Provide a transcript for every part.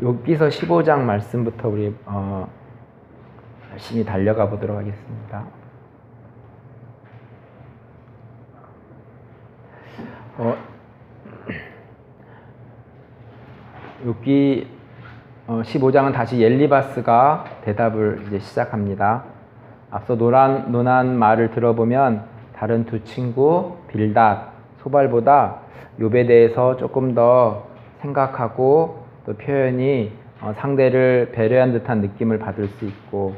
욥기서 15장 말씀부터 우리 열심히 달려가 보도록 하겠습니다. 욥기 15장은 다시 엘리바스가 대답을 이제 시작합니다. 앞서 논한 말을 들어보면 다른 두 친구 빌닷, 소발보다 욥에 대해서 조금 더 생각하고 또 표현이 상대를 배려한 듯한 느낌을 받을 수 있고,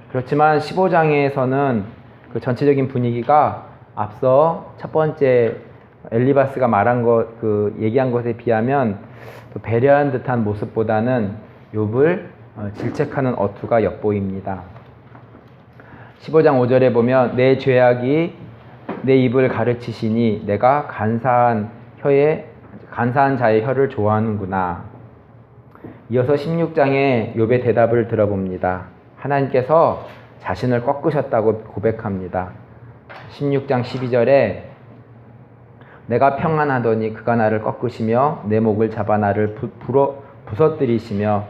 그렇지만 15장에서는 그 전체적인 분위기가 앞서 첫 번째 엘리바스가 말한 얘기한 것에 비하면 또 배려한 듯한 모습보다는 욥을 질책하는 어투가 엿보입니다. 15장 5절에 보면 내 죄악이 내 입을 가르치시니 내가 간사한 자의 혀를 좋아하는구나. 이어서 16장에 욥의 대답을 들어봅니다. 하나님께서 자신을 꺾으셨다고 고백합니다. 16장 12절에 내가 평안하더니 그가 나를 꺾으시며 내 목을 잡아 나를 부서뜨리시며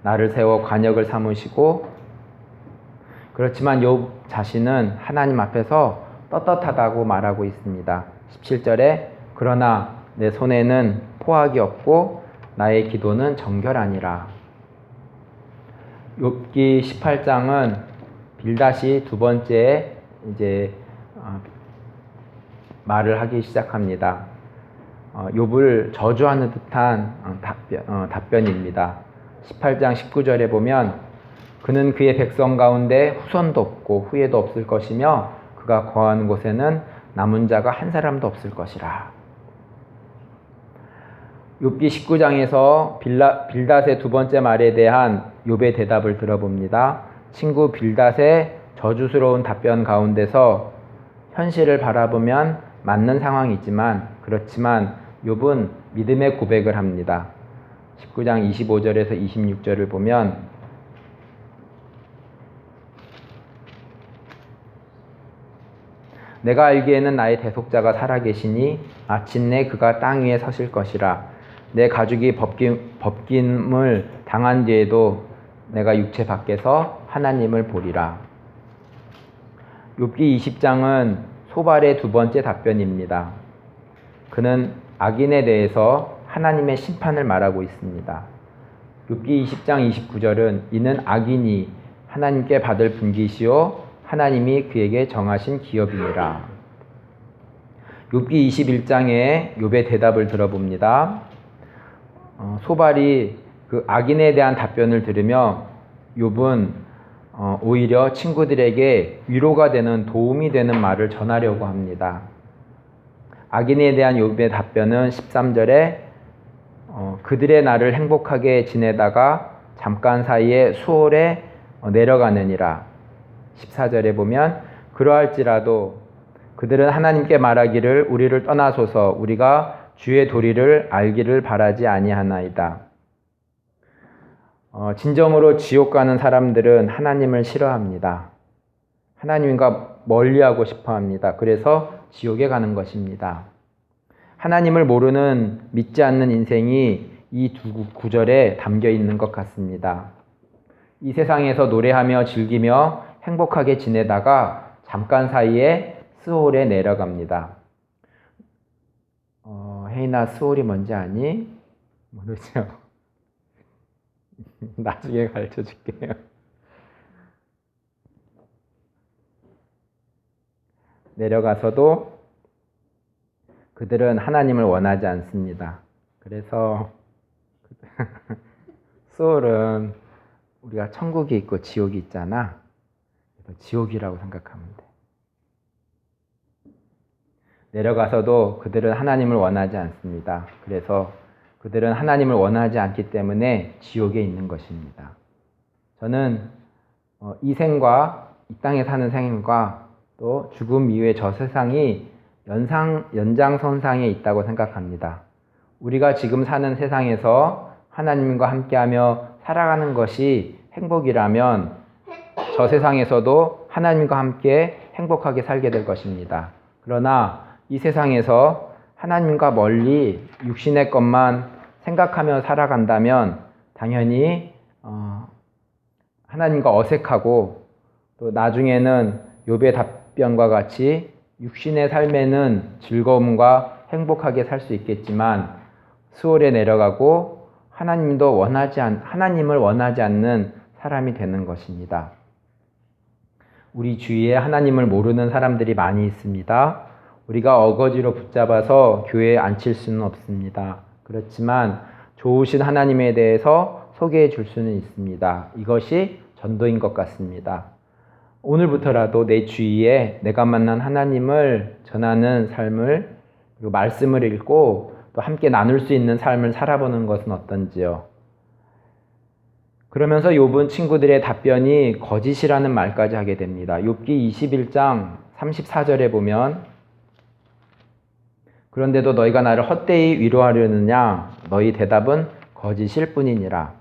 나를 세워 관역을 삼으시고, 그렇지만 욥 자신은 하나님 앞에서 떳떳하다고 말하고 있습니다. 17절에 그러나 내 손에는 포악이 없고 나의 기도는 정결하니라. 욥기 18장은 빌닷이 두 번째 이제 말을 하기 시작합니다. 욥을 저주하는 듯한 답변입니다. 18장 19절에 보면 그는 그의 백성 가운데 후손도 없고 후예도 없을 것이며 그가 거하는 곳에는 남은 자가 한 사람도 없을 것이라. 욥기 19장에서 빌닷의 두 번째 말에 대한 욥의 대답을 들어봅니다. 친구 빌닷의 저주스러운 답변 가운데서 현실을 바라보면 맞는 상황이지만, 그렇지만 욥은 믿음의 고백을 합니다. 19장 25절에서 26절을 보면 내가 알기에는 나의 대속자가 살아계시니 마침내 그가 땅 위에 서실 것이라. 내 가죽이 벗김을 당한 뒤에도 내가 육체 밖에서 하나님을 보리라. 욥기 20장은 소발의 두 번째 답변입니다. 그는 악인에 대해서 하나님의 심판을 말하고 있습니다. 욥기 20장 29절은 이는 악인이 하나님께 받을 분깃이요 하나님이 그에게 정하신 기업이니라. 욥기 21장에 욥의 대답을 들어봅니다. 소발이 그 악인에 대한 답변을 들으며 욥은 오히려 친구들에게 위로가 되는, 도움이 되는 말을 전하려고 합니다. 악인에 대한 욥의 답변은 13절에 그들의 날을 행복하게 지내다가 잠깐 사이에 수월에 내려가느니라. 14절에 보면 그러할지라도 그들은 하나님께 말하기를 우리를 떠나소서 우리가 주의 도리를 알기를 바라지 아니하나이다. 진정으로 지옥 가는 사람들은 하나님을 싫어합니다. 하나님과 멀리하고 싶어합니다. 그래서 지옥에 가는 것입니다. 하나님을 모르는, 믿지 않는 인생이 이 두 구절에 담겨 있는 것 같습니다. 이 세상에서 노래하며 즐기며 행복하게 지내다가 잠깐 사이에 스올에 내려갑니다. 혜인아, 스올이 뭔지 아니? 모르죠? 나중에 가르쳐 줄게요. 내려가서도 그들은 하나님을 원하지 않습니다. 그래서 스올은 우리가 천국이 있고 지옥이 있잖아. 그래서 지옥이라고 생각하면 돼. 내려가서도 그들은 하나님을 원하지 않습니다. 그래서 그들은 하나님을 원하지 않기 때문에 지옥에 있는 것입니다. 저는 이 생과 이 땅에 사는 생과 또 죽음 이후의 저 세상이 연장선상에 있다고 생각합니다. 우리가 지금 사는 세상에서 하나님과 함께하며 살아가는 것이 행복이라면 저 세상에서도 하나님과 함께 행복하게 살게 될 것입니다. 그러나 이 세상에서 하나님과 멀리 육신의 것만 생각하며 살아간다면 당연히 하나님과 어색하고 또 나중에는 욥의 답변과 같이 육신의 삶에는 즐거움과 행복하게 살 수 있겠지만 수월에 내려가고 하나님을 원하지 않는 사람이 되는 것입니다. 우리 주위에 하나님을 모르는 사람들이 많이 있습니다. 우리가 어거지로 붙잡아서 교회에 앉힐 수는 없습니다. 그렇지만 좋으신 하나님에 대해서 소개해 줄 수는 있습니다. 이것이 전도인 것 같습니다. 오늘부터라도 내 주위에 내가 만난 하나님을 전하는 삶을, 그리고 말씀을 읽고 또 함께 나눌 수 있는 삶을 살아보는 것은 어떤지요. 그러면서 욥은 친구들의 답변이 거짓이라는 말까지 하게 됩니다. 욥기 21장 34절에 보면 그런데도 너희가 나를 헛되이 위로하려느냐 너희 대답은 거짓일 뿐이니라.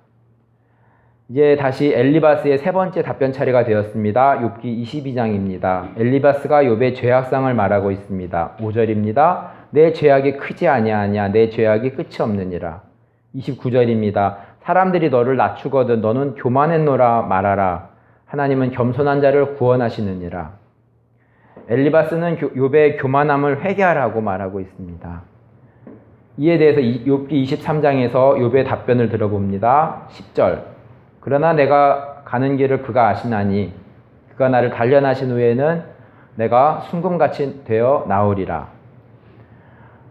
이제 다시 엘리바스의 세 번째 답변 차례가 되었습니다. 욥기 22장입니다. 엘리바스가 욥의 죄악상을 말하고 있습니다. 5절입니다. 내 죄악이 크지 아니하냐 내 죄악이 끝이 없느니라. 29절입니다. 사람들이 너를 낮추거든 너는 교만했노라 말하라. 하나님은 겸손한 자를 구원하시느니라. 엘리바스는 욥의 교만함을 회개하라고 말하고 있습니다. 이에 대해서 욥기 23장에서 욥의 답변을 들어봅니다. 10절. 그러나 내가 가는 길을 그가 아시나니 그가 나를 단련하신 후에는 내가 순금같이 되어 나오리라.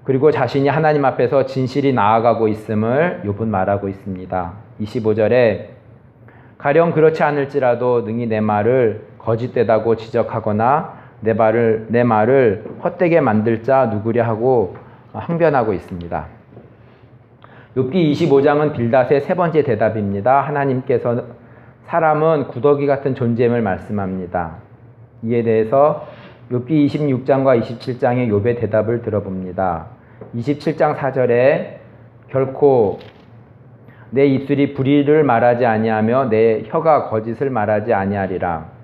그리고 자신이 하나님 앞에서 진실이 나아가고 있음을 욥은 말하고 있습니다. 25절에 가령 그렇지 않을지라도 능히 내 말을 거짓되다고 지적하거나 내 말을 헛되게 만들 자 누구랴 하고 항변하고 있습니다. 욥기 25장은 빌닷의 세 번째 대답입니다. 하나님께서 사람은 구더기 같은 존재임을 말씀합니다. 이에 대해서 욥기 26장과 27장의 욥의 대답을 들어봅니다. 27장 4절에 결코 내 입술이 불의를 말하지 아니하며 내 혀가 거짓을 말하지 아니하리라.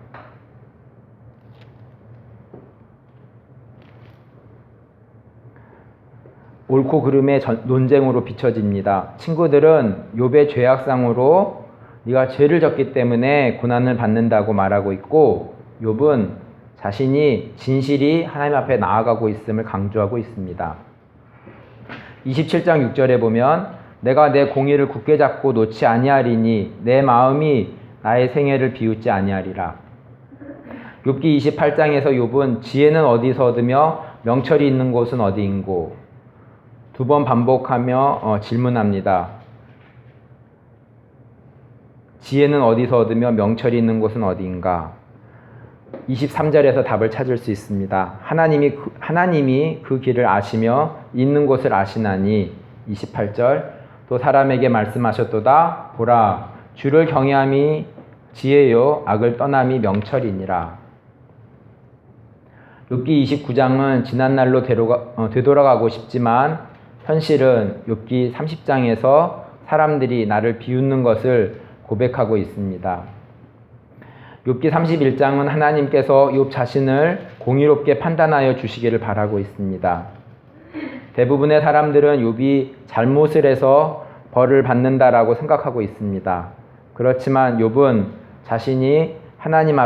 옳고 그름의 논쟁으로 비춰집니다. 친구들은 욥의 죄악상으로 네가 죄를 졌기 때문에 고난을 받는다고 말하고 있고 욥은 자신이 진실이 하나님 앞에 나아가고 있음을 강조하고 있습니다. 27장 6절에 보면 내가 내 공의를 굳게 잡고 놓지 아니하리니 내 마음이 나의 생애를 비웃지 아니하리라. 욥기 28장에서 욥은 지혜는 어디서 얻으며 명철이 있는 곳은 어디인고 두 번 반복하며 질문합니다. 지혜는 어디서 얻으며 명철이 있는 곳은 어디인가? 23절에서 답을 찾을 수 있습니다. 하나님이 그 길을 아시며 있는 곳을 아시나니 28절 또 사람에게 말씀하셨도다 보라 주를 경외함이 지혜요 악을 떠남이 명철이니라. 욥기 29장은 지난날로 되돌아가고 싶지만 현실은 욥기 30장에서 사람들이 나를 비웃는 것을 고백하고 있습니다. 욥기 31장은 하나님께서 욥 자신을 공의롭게 판단하여 주시기를 바라고 있습니다. 대부분의 사람들은 욥이 잘못을 해서 벌을 받는다라고 생각하고 있습니다. 그렇지만 욥은 자신이 하나님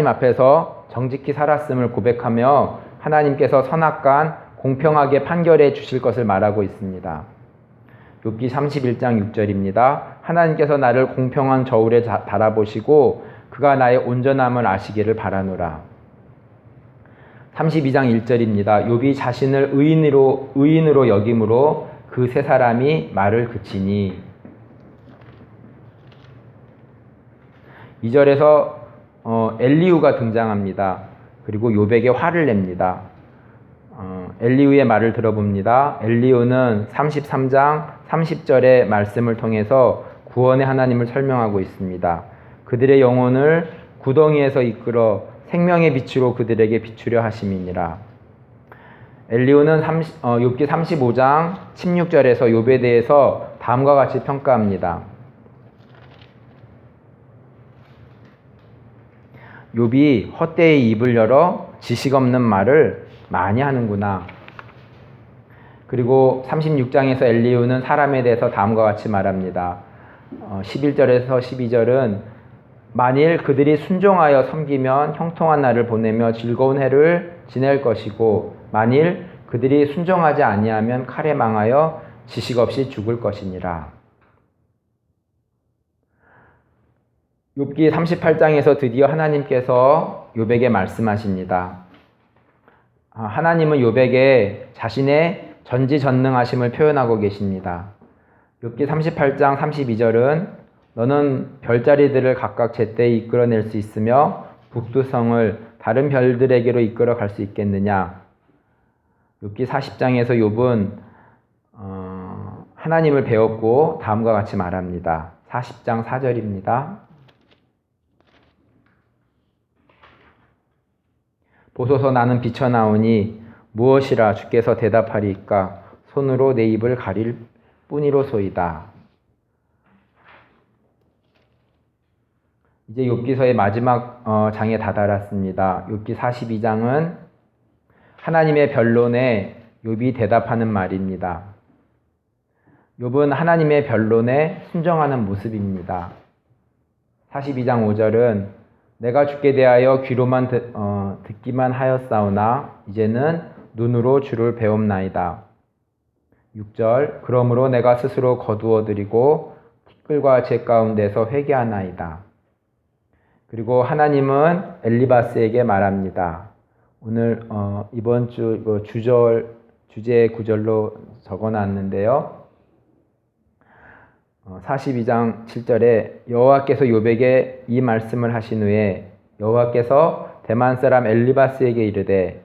앞에서 정직히 살았음을 고백하며 하나님께서 선악간 공평하게 판결해 주실 것을 말하고 있습니다. 욥기 31장 6절입니다. 하나님께서 나를 공평한 저울에 달아보시고 그가 나의 온전함을 아시기를 바라노라. 32장 1절입니다. 욥이 자신을 의인으로 여김으로 그 세 사람이 말을 그치니 2절에서 엘리후가 등장합니다. 그리고 욥에게 화를 냅니다. 엘리후의 말을 들어봅니다. 엘리후는 33장 30절의 말씀을 통해서 구원의 하나님을 설명하고 있습니다. 그들의 영혼을 구덩이에서 이끌어 생명의 빛으로 그들에게 비추려 하심이니라. 엘리후는 욥기 35장 16절에서 욥에 대해서 다음과 같이 평가합니다. 욥이 헛되이 입을 열어 지식 없는 말을 많이 하는구나. 그리고 36장에서 엘리후는 사람에 대해서 다음과 같이 말합니다. 11절에서 12절은 만일 그들이 순종하여 섬기면 형통한 날을 보내며 즐거운 해를 지낼 것이고 만일 그들이 순종하지 아니하면 칼에 망하여 지식 없이 죽을 것이니라. 욥기 38장에서 드디어 하나님께서 욥에게 말씀하십니다. 하나님은 욥에게 자신의 전지전능하심을 표현하고 계십니다. 욥기 38장 32절은 너는 별자리들을 각각 제때에 이끌어낼 수 있으며 북두성을 다른 별들에게로 이끌어 갈 수 있겠느냐. 욥기 40장에서 욥은 하나님을 배웠고 다음과 같이 말합니다. 40장 4절입니다. 보소서 나는 비쳐나오니 무엇이라 주께서 대답하리이까 손으로 내 입을 가릴 뿐이로소이다. 이제 욥기서의 마지막 장에 다다랐습니다. 욥기 42장은 하나님의 변론에 욥이 대답하는 말입니다. 욥은 하나님의 변론에 순종하는 모습입니다. 42장 5절은 내가 주께 대하여 귀로만 듣기만 하였사오나 이제는 눈으로 주를 배움나이다. 6절 그러므로 내가 스스로 거두어드리고 티끌과 재 가운데서 회개하나이다. 그리고 하나님은 엘리바스에게 말합니다. 오늘 이번 주 주제 구절로 적어놨는데요. 42장 7절에 여호와께서 욥에게 이 말씀을 하신 후에 여호와께서 대만 사람 엘리바스에게 이르되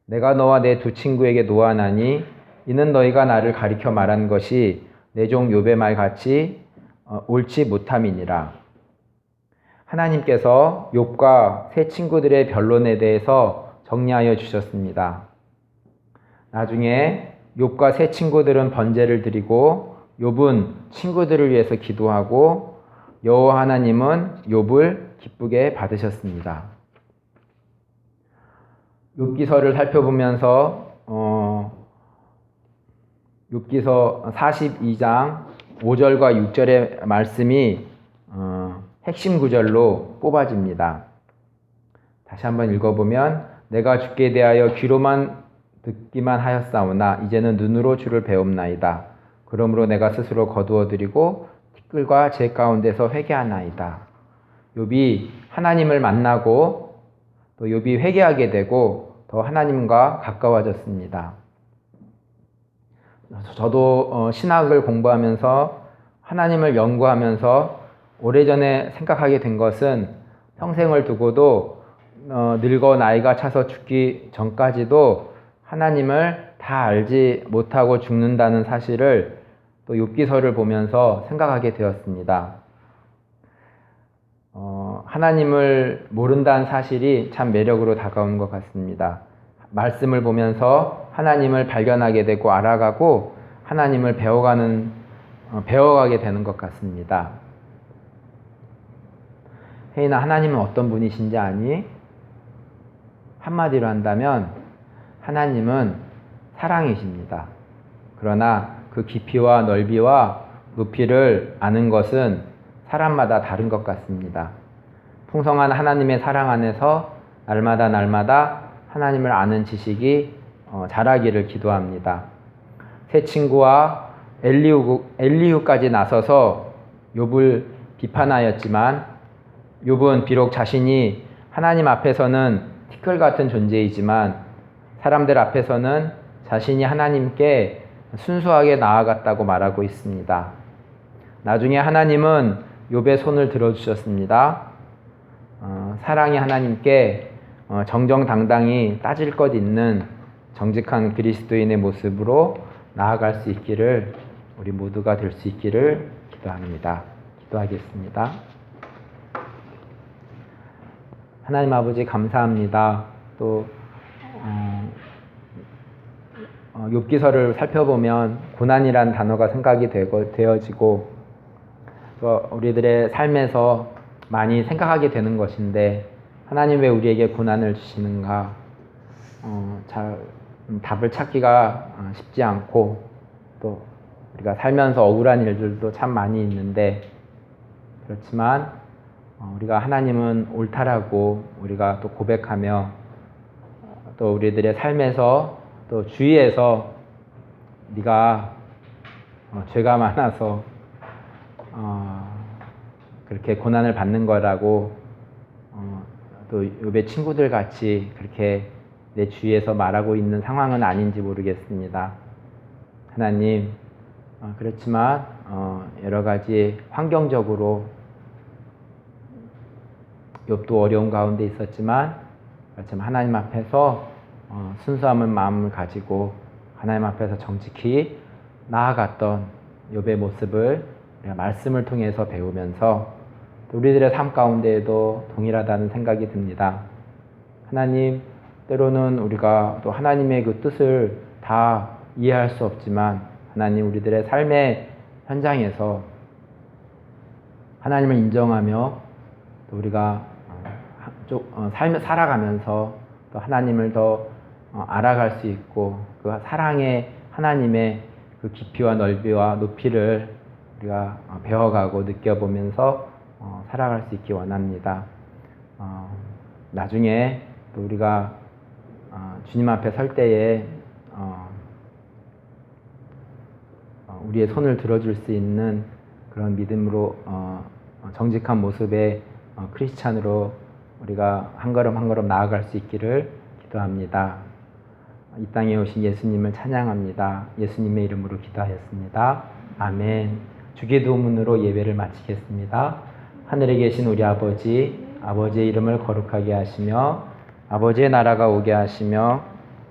내가 너와 내 두 친구에게 노하나니 이는 너희가 나를 가리켜 말한 것이 내 종 욥의 말같이 옳지 못함이니라. 하나님께서 욥과 세 친구들의 변론에 대해서 정리하여 주셨습니다. 나중에 욥과 세 친구들은 번제를 드리고 욥은 친구들을 위해서 기도하고 여호와 하나님은 욥을 기쁘게 받으셨습니다. 욥기서를 살펴보면서 욥기서 42장 5절과 6절의 말씀이 핵심 구절로 뽑아집니다. 다시 한번 읽어보면 내가 주께 대하여 귀로만 듣기만 하였사오나 이제는 눈으로 주를 배움나이다. 그러므로 내가 스스로 거두어드리고 티끌과 재 가운데서 회개하나이다. 욥이 하나님을 만나고 또 욥이 회개하게 되고 더 하나님과 가까워졌습니다. 저도 신학을 공부하면서 하나님을 연구하면서 오래전에 생각하게 된 것은 평생을 두고도 늙어 나이가 차서 죽기 전까지도 하나님을 다 알지 못하고 죽는다는 사실을 또 욥기서를 보면서 생각하게 되었습니다. 하나님을 모른다는 사실이 참 매력으로 다가오는 것 같습니다. 말씀을 보면서 하나님을 발견하게 되고 알아가고 하나님을 배워가게 되는 것 같습니다. 혜인아, 하나님은 어떤 분이신지 아니? 한마디로 한다면 하나님은 사랑이십니다. 그러나 그 깊이와 넓이와 높이를 아는 것은 사람마다 다른 것 같습니다. 풍성한 하나님의 사랑 안에서 날마다 하나님을 아는 지식이 자라기를 기도합니다. 세 친구와 엘리후까지 나서서 욥을 비판하였지만 욥은 비록 자신이 하나님 앞에서는 티끌 같은 존재이지만 사람들 앞에서는 자신이 하나님께 순수하게 나아갔다고 말하고 있습니다. 나중에 하나님은 욥의 손을 들어주셨습니다. 사랑이 하나님께 정정당당히 따질 것 있는 정직한 그리스도인의 모습으로 나아갈 수 있기를 우리 모두가 될 수 있기를 기도합니다. 기도하겠습니다. 하나님 아버지 감사합니다. 또 욥기서를 살펴보면 고난이란 단어가 생각이 되어지고 또 우리들의 삶에서 많이 생각하게 되는 것인데 하나님 왜 우리에게 고난을 주시는가 잘 답을 찾기가 쉽지 않고 또 우리가 살면서 억울한 일들도 참 많이 있는데 그렇지만 우리가 하나님은 옳다라고 우리가 또 고백하며 또 우리들의 삶에서 또 주위에서 네가 죄가 많아서 그렇게 고난을 받는 거라고 또 욥의 친구들 같이 그렇게 내 주위에서 말하고 있는 상황은 아닌지 모르겠습니다. 하나님, 그렇지만 여러 가지 환경적으로 욥도 어려운 가운데 있었지만 그렇지만 하나님 앞에서 순수한 마음을 가지고 하나님 앞에서 정직히 나아갔던 욥의 모습을 우리가 말씀을 통해서 배우면서 우리들의 삶 가운데에도 동일하다는 생각이 듭니다. 하나님, 때로는 우리가 또 하나님의 그 뜻을 다 이해할 수 없지만 하나님 우리들의 삶의 현장에서 하나님을 인정하며 또 우리가 삶을 살아가면서 또 하나님을 더 알아갈 수 있고 그 사랑의 하나님의 그 깊이와 넓이와 높이를 우리가 배워가고 느껴보면서 살아갈 수 있기 원합니다. 나중에 또 우리가 주님 앞에 설 때에 우리의 손을 들어줄 수 있는 그런 믿음으로 정직한 모습의 크리스찬으로 우리가 한 걸음 한 걸음 나아갈 수 있기를 기도합니다. 이 땅에 오신 예수님을 찬양합니다. 예수님의 이름으로 기도하였습니다. 아멘. 주기도문으로 예배를 마치겠습니다. 하늘에 계신 우리 아버지, 아버지의 이름을 거룩하게 하시며 아버지의 나라가 오게 하시며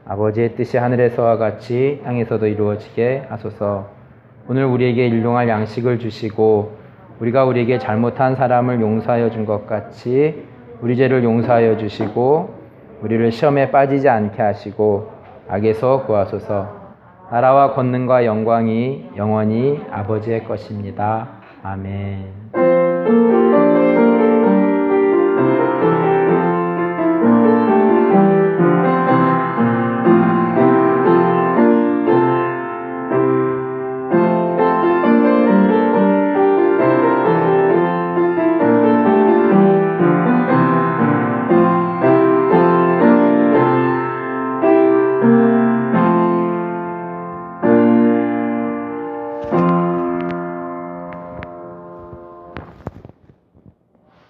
아버지의 뜻이 하늘에서와 같이 땅에서도 이루어지게 하소서. 오늘 우리에게 일용할 양식을 주시고 우리가 우리에게 잘못한 사람을 용서하여 준 것 같이 우리 죄를 용서하여 주시고 우리를 시험에 빠지지 않게 하시고 악에서 구하소서. 나라와 권능과 영광이 영원히 아버지의 것입니다. 아멘.